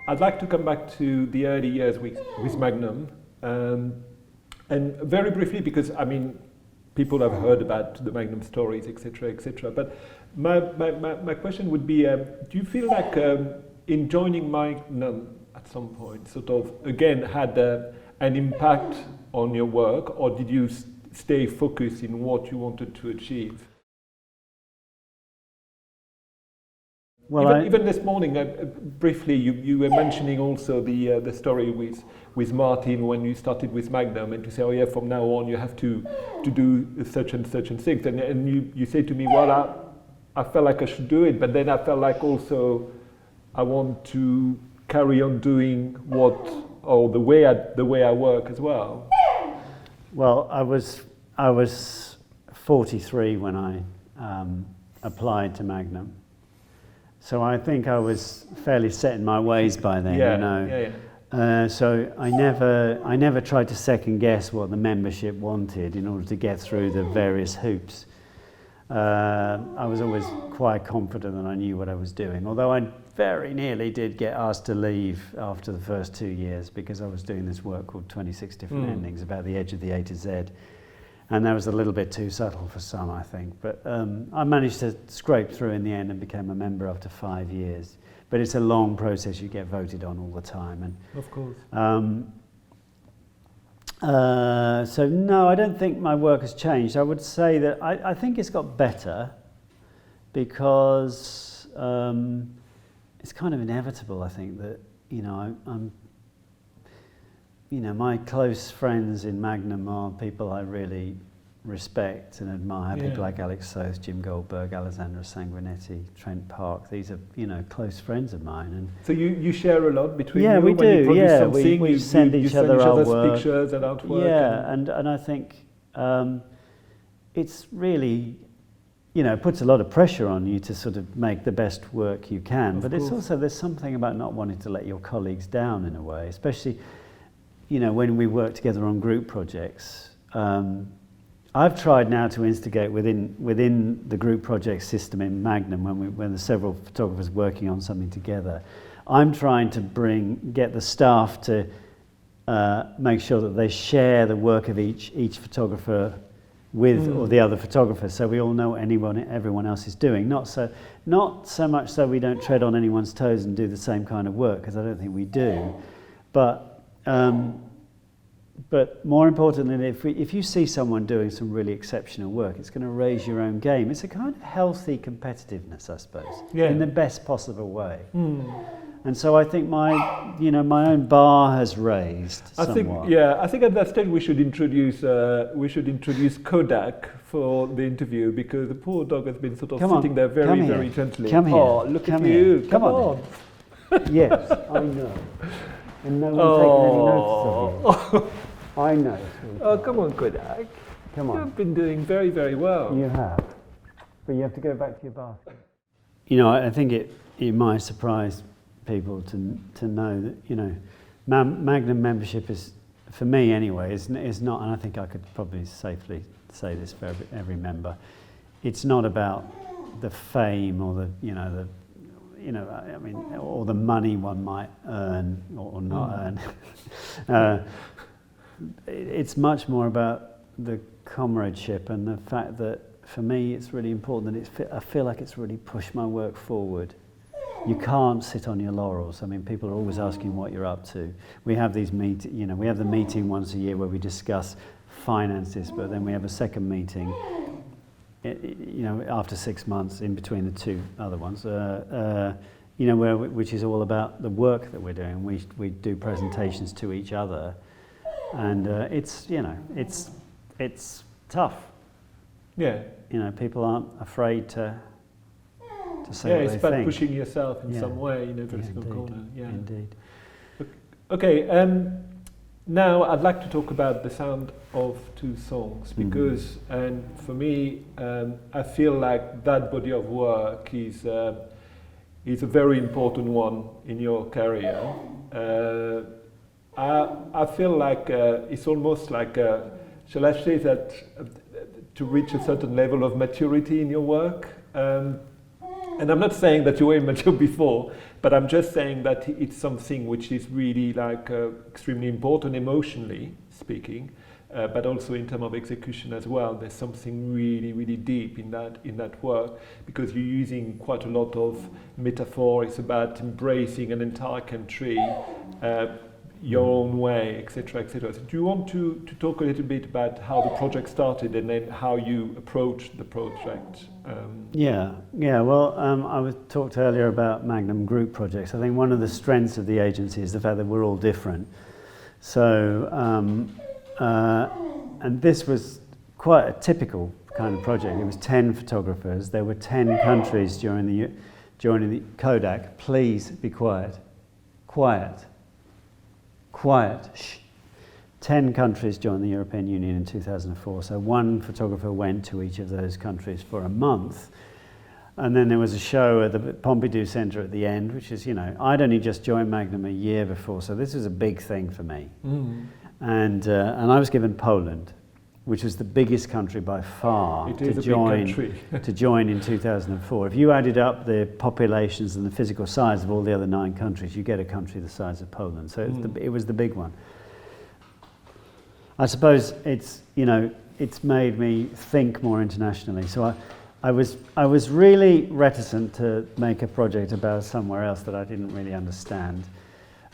I'd like to come back to the early years with Magnum, and very briefly, because I mean, people have heard about the Magnum stories, etc., etc. But my question would be: do you feel like in joining Magnum at some point, sort of again had an impact on your work, or did you stay focused in what you wanted to achieve? Well, even this morning, briefly, you were mentioning also the story with Martin when you started with Magnum, and to say, oh yeah, from now on you have to do such and things, and you say to me, well, I felt like I should do it, but then I felt like also I want to carry on doing the way I work as well. Well, I was 43 when I applied to Magnum. So I think I was fairly set in my ways by then, you know. So I never tried to second guess what the membership wanted in order to get through the various hoops. I was always quite confident that I knew what I was doing, although I very nearly did get asked to leave after the first 2 years because I was doing this work called 26 Different Endings, about the edge of the A to Z. And that was a little bit too subtle for some, I think. But I managed to scrape through in the end and became a member after 5 years. But it's a long process, you get voted on all the time. And, of course. So no, I don't think my work has changed. I would say that I think it's got better because it's kind of inevitable, I think, that, you know, my close friends in Magnum are people I really respect and admire. People like Alex Soth, Jim Goldberg, Alessandra Sanguinetti, Trent Park. These are, you know, close friends of mine. And so you share a lot between you? Yeah, we do. You produce something, we send each other our work. Pictures and artwork. Yeah, and I think it's really, you know, it puts a lot of pressure on you to sort of make the best work you can. But it's also, there's something about not wanting to let your colleagues down in a way, especially, you know, when we work together on group projects. I've tried now to instigate within the group project system in Magnum, when there's several photographers working on something together, I'm trying to get the staff to make sure that they share the work of each photographer with or the other photographer, so we all know what everyone else is doing. Not so much so we don't tread on anyone's toes and do the same kind of work, because I don't think we do, but more importantly, if you see someone doing some really exceptional work, it's going to raise your own game. It's a kind of healthy competitiveness, I suppose, in the best possible way. And so I think my own bar has raised somewhat. I think at that stage we should introduce Kodak for the interview, because the poor dog has been sort of sitting there very gently. Come here. Oh, look at you! Come on. Yes, I know. And no one's taken any notice of you. I know. Oh, come on, Kodak. Come on. You've been doing very, very well. You have. But you have to go back to your basket. You know, I think it might surprise people to know that, you know, Magnum membership is, for me anyway, is not, and I think I could probably safely say this for every member, it's not about the fame or or the money one might earn or not earn. It's much more about the comradeship and the fact that, for me, it's really important that I feel like it's really pushed my work forward. You can't sit on your laurels. I mean, people are always asking what you're up to. We have these we have the meeting once a year where we discuss finances, but then we have a second meeting, after 6 months in between the two other ones, which is all about the work that we're doing. We do presentations to each other, and it's tough. Yeah. You know, people aren't afraid to say what they think. Yeah, it's about pushing yourself in some way in every single corner. Yeah, indeed. Okay. Now I'd like to talk about the sound of two songs, because, and for me, I feel like that body of work is a very important one in your career. I feel like it's almost like, shall I say that, to reach a certain level of maturity in your work, And I'm not saying that you were immature before, but I'm just saying that it's something which is really like extremely important emotionally speaking, but also in terms of execution as well. There's something really, really deep in that work, because you're using quite a lot of metaphor. It's about embracing an entire country, your own way, etc., etc. So do you want to talk a little bit about how the project started and then how you approached the project? Yeah. Well, I talked earlier about Magnum Group projects. I think one of the strengths of the agency is the fact that we're all different. So, and this was quite a typical kind of project. It was 10 photographers. There were 10 countries joining the Kodak. Please be quiet. Quiet. Shh. 10 countries joined the European Union in 2004. So one photographer went to each of those countries for a month. And then there was a show at the Pompidou Centre at the end, which is, I'd only just joined Magnum a year before, so this was a big thing for me. And I was given Poland, which was the biggest country by far to join in 2004. If you added up the populations and the physical size of all the other 9 countries, you get a country the size of Poland. So it was the big one. I suppose it's made me think more internationally. So I was really reticent to make a project about somewhere else that I didn't really understand.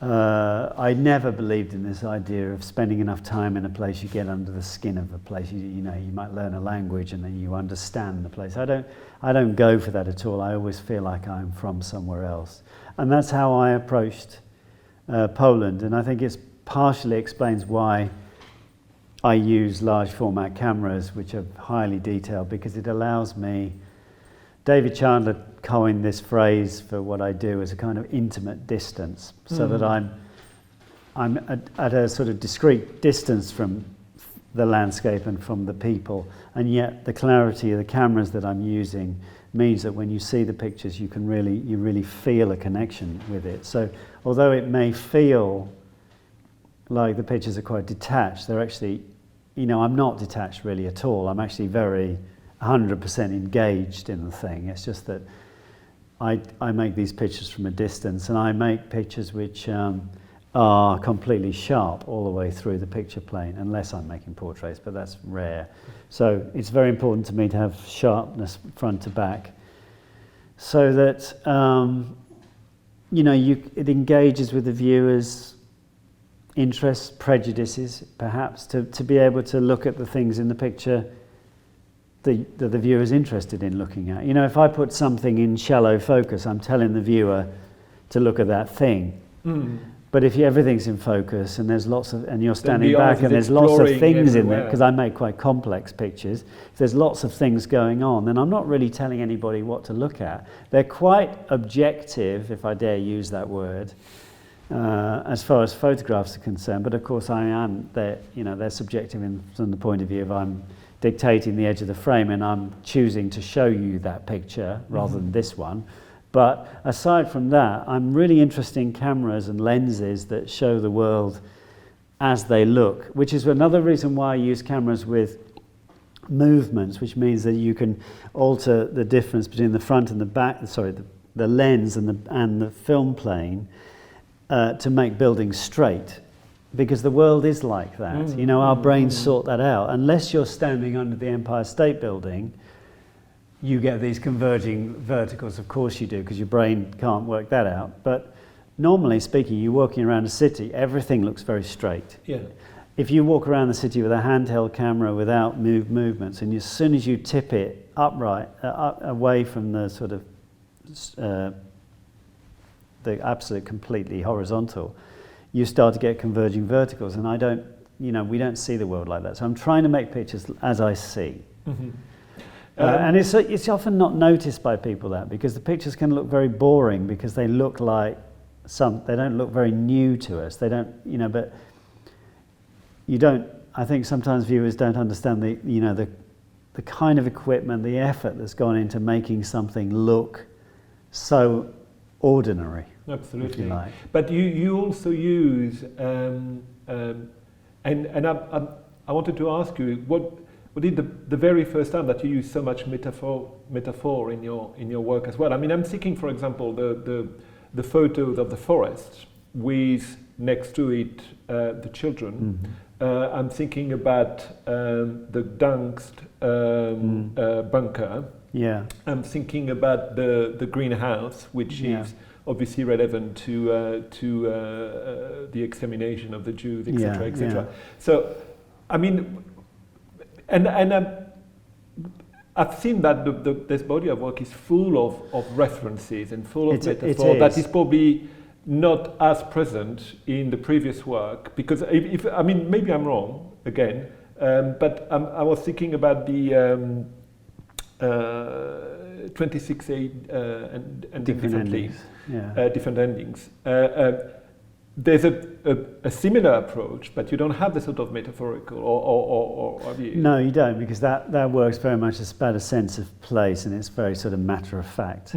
I never believed in this idea of spending enough time in a place you get under the skin of a place. You might learn a language and then you understand the place. I don't go for that at all. I always feel like I'm from somewhere else. And that's how I approached Poland. And I think it partially explains why I use large format cameras, which are highly detailed, because it allows me. David Chandler coined this phrase for what I do as a kind of intimate distance, so that I'm at a sort of discrete distance from the landscape and from the people, and yet the clarity of the cameras that I'm using means that when you see the pictures, you really feel a connection with it. So although it may feel like the pictures are quite detached, they're actually, I'm not detached really at all. I'm actually very 100% engaged in the thing. It's just that I make these pictures from a distance, and I make pictures which are completely sharp all the way through the picture plane, unless I'm making portraits, but that's rare. So it's very important to me to have sharpness front to back, so that it engages with the viewer's interests, prejudices, perhaps, to be able to look at the things in the picture that the viewer is interested in looking at. If I put something in shallow focus, I'm telling the viewer to look at that thing. But if everything's in focus and and you're standing back and there's lots of things in there, because I make quite complex pictures, if there's lots of things going on, then I'm not really telling anybody what to look at. They're quite objective, if I dare use that word, as far as photographs are concerned. But of course, they're subjective from the point of view of I'm dictating the edge of the frame and I'm choosing to show you that picture rather than this one. But aside from that, I'm really interested in cameras and lenses that show the world as they look, which is another reason why I use cameras with movements, which means that you can alter the difference between the front and the back, the lens and the film plane to make buildings straight. Because the world is like that. Our brains sort that out. Unless you're standing under the Empire State Building, you get these converging verticals. Of course you do, because your brain can't work that out. But normally speaking, you're walking around a city, everything looks very straight. Yeah. If you walk around the city with a handheld camera without movements, and as soon as you tip it upright, away from the sort of the absolute completely horizontal, you start to get converging verticals, and we don't see the world like that. So I'm trying to make pictures as I see. And it's often not noticed by people because the pictures can look very boring because they look like they don't look very new to us. They don't, but you don't, I think sometimes viewers don't understand the kind of equipment, the effort that's gone into making something look so ordinary. Absolutely. If you like. But you also use, and I wanted to ask you, was it the very first time that you use so much metaphor in your work as well? I mean, I'm thinking, for example, the photos of the forest with next to it the children. I'm thinking about the Dangst bunker. Yeah. I'm thinking about the greenhouse, which is obviously relevant to the extermination of the Jews, etc., etc. So, I mean, and I've seen that this body of work is full of references and full of metaphor that is probably not as present in the previous work, because if I mean, maybe I'm wrong again, but I was thinking about the 26A and different endings. Different endings. There's a similar approach, but you don't have the sort of metaphorical or have you? No, you don't, because that works very much as about a sense of place, and it's very sort of matter of fact.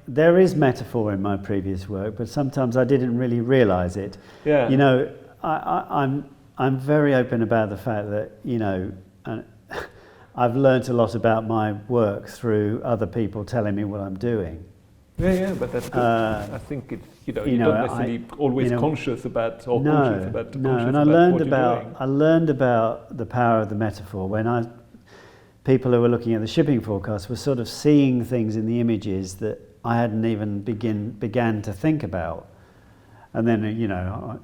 There is metaphor in my previous work, but sometimes I didn't really realise it. Yeah. You know, I'm very open about the fact that, you know, I've learnt a lot about my work through other people telling me what I'm doing. Yeah, but that's good. I think it's, you're not necessarily always conscious about conscious about and I learned about the power of the metaphor when people who were looking at the shipping forecast were sort of seeing things in the images that I hadn't even began to think about. And then,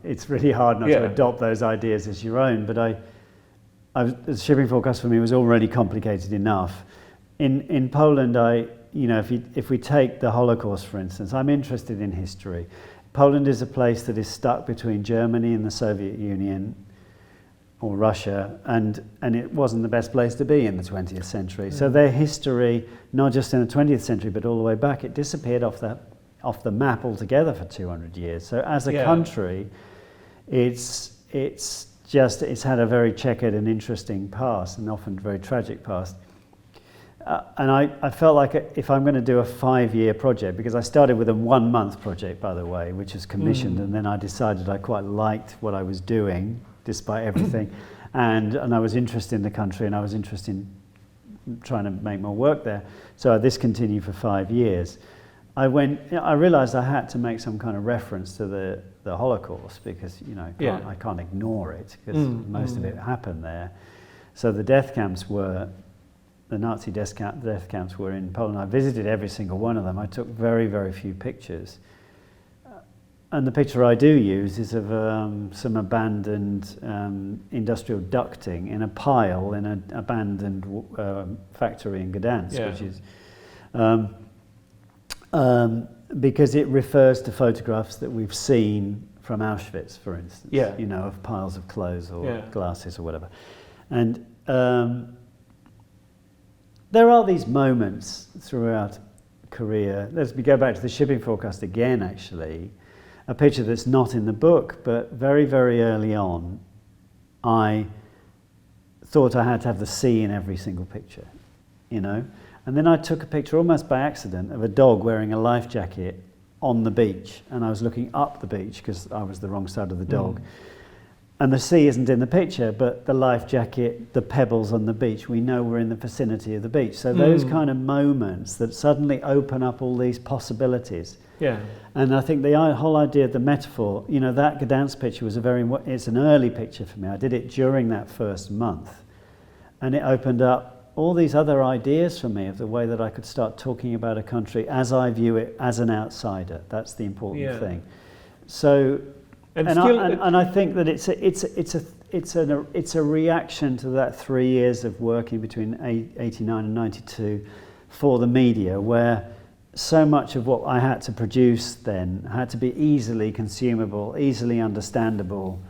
it's really hard not to adopt those ideas as your own, but the shipping forecast for me was already complicated enough. In Poland, if we take the Holocaust, for instance, I'm interested in history. Poland is a place that is stuck between Germany and the Soviet Union, or Russia, and it wasn't the best place to be in the 20th century. So their history, not just in the 20th century, but all the way back, it disappeared off the map altogether for 200 years. So as a country, it's had a very checkered and interesting past, and often very tragic past. And I felt like if I'm going to do a 5-year project, because I started with a 1-month project, by the way, which was commissioned, and then I decided I quite liked what I was doing, despite everything, and I was interested in the country, and I was interested in trying to make more work there. So this continued for 5 years. I realised I had to make some kind of reference to the Holocaust, because I can't ignore it, because most of it happened there. So the Nazi death camps were in Poland. I visited every single one of them. I took very, very few pictures. And the picture I do use is of some abandoned industrial ducting in a pile in an abandoned factory in Gdansk, which is because it refers to photographs that we've seen from Auschwitz, for instance, of piles of clothes or glasses or whatever. And there are these moments throughout Korea. Let's go back to the shipping forecast again, actually. A picture that's not in the book, but very, very early on, I thought I had to have the sea in every single picture, And then I took a picture almost by accident of a dog wearing a life jacket on the beach, and I was looking up the beach because I was the wrong side of the dog. And the sea isn't in the picture, but the life jacket, the pebbles on the beach, we know we're in the vicinity of the beach. So those kind of moments that suddenly open up all these possibilities. Yeah. And I think the whole idea of the metaphor, that Gdansk picture was it's an early picture for me. I did it during that first month. And it opened up all these other ideas for me of the way that I could start talking about a country as I view it as an outsider. That's the important thing. So... And I think that it's a reaction to that 3 years of working between 89 and 92 for the media, where so much of what I had to produce then had to be easily consumable, easily understandable.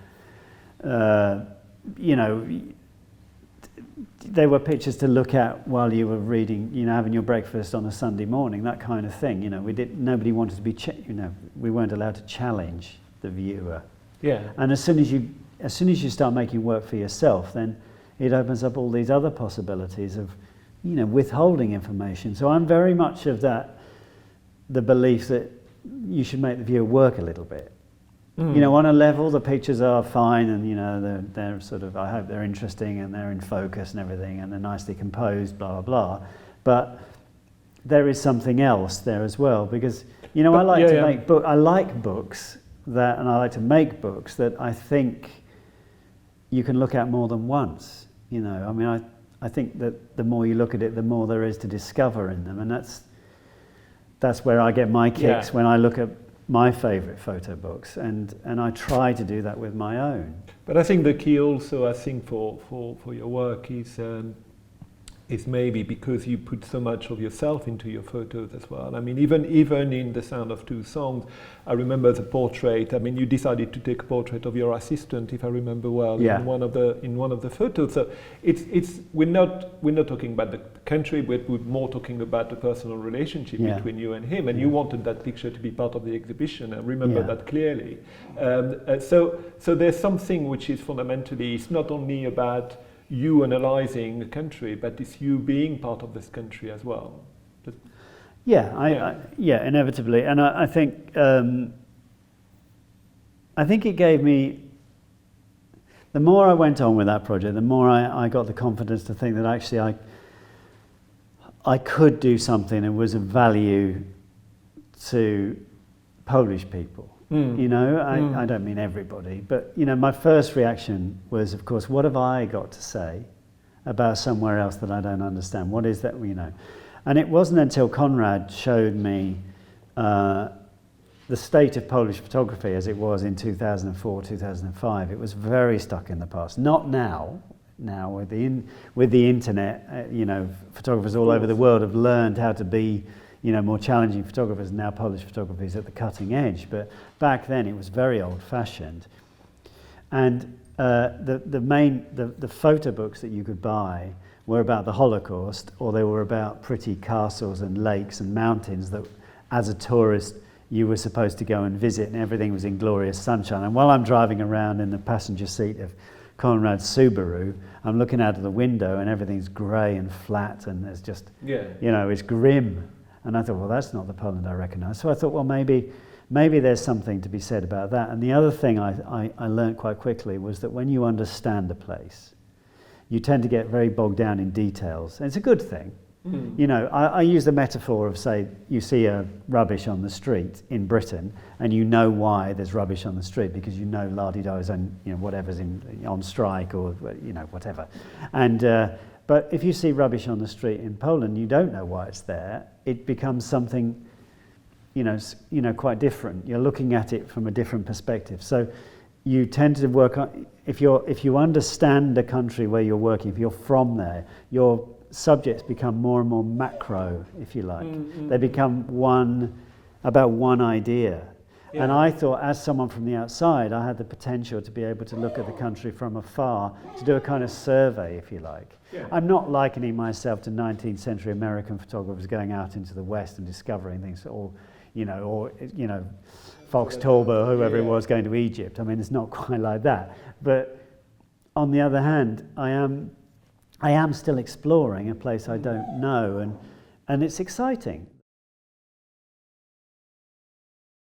There were pictures to look at while you were reading, having your breakfast on a Sunday morning, that kind of thing. Nobody wanted to be, we weren't allowed to challenge the viewer. And as soon as you start making work for yourself, then it opens up all these other possibilities of withholding information. So I'm very much of the belief that you should make the viewer work a little bit, You know, on a level, the pictures are fine, and you know, they're sort of, I hope they're interesting and they're in focus and everything, and they're nicely composed, blah blah blah. But there is something else there as well, because you know, I like to make I like books that, and I like to make books that I think you can look at more than once. You know, I mean, I think that the more you look at it, the more there is to discover in them, and that's where I get my kicks when I look at my favourite photo books, and I try to do that with my own. But I think the key also, I think, for your work is maybe because you put so much of yourself into your photos as well. I mean, even in The Sound of Two Songs, I remember the portrait. I mean, you decided to take a portrait of your assistant, if I remember well, in one of the photos. So it's we're not talking about the country, but we're more talking about the personal relationship between you and him. And you wanted that picture to be part of the exhibition. I remember that clearly. So there's something which is fundamentally, it's not only about you analysing a country, but it's you being part of this country as well. I inevitably, and I think it gave me, the more I went on with that project, the more I got the confidence to think that actually I could do something that was of value to Polish people. You know, I don't mean everybody, but you know, my first reaction was, of course, what have I got to say about somewhere else that I don't understand? What is that, you know? And it wasn't until Conrad showed me the state of Polish photography as it was in 2004, 2005. It was very stuck in the past. Not now. Now with the internet, you know, photographers all over the world have learned how to be, you know, more challenging photographers. Now Polish photography is at the cutting edge, but back then it was very old-fashioned. And the photo books that you could buy were about the Holocaust, or they were about pretty castles and lakes and mountains that, as a tourist, you were supposed to go and visit, and everything was in glorious sunshine. And while I'm driving around in the passenger seat of Conrad's Subaru, I'm looking out of the window and everything's grey and flat, and there's just, you know, it's grim. And I thought, well, that's not the Poland I recognise. So I thought, well, maybe there's something to be said about that. And the other thing I learned quite quickly was that when you understand a place, you tend to get very bogged down in details. And it's a good thing. You know, I use the metaphor of, say, you see a rubbish on the street in Britain, and you know why there's rubbish on the street, because you know la-di-da is on, you know, whatever's on strike, or, you know, whatever. And but if you see rubbish on the street in Poland, you don't know why it's there. It becomes something, you know, quite different. You're looking at it from a different perspective. So you tend to work on, if you understand the country where you're working, if you're from there, your subjects become more and more macro, if you like. They become about one idea. And I thought, as someone from the outside, I had the potential to be able to look at the country from afar, to do a kind of survey, if you like. I'm not likening myself to 19th century American photographers going out into the West and discovering things, or Fox Talbot, or whoever it was, going to Egypt. I mean, it's not quite like that. But on the other hand, I am still exploring a place I don't know, and it's exciting.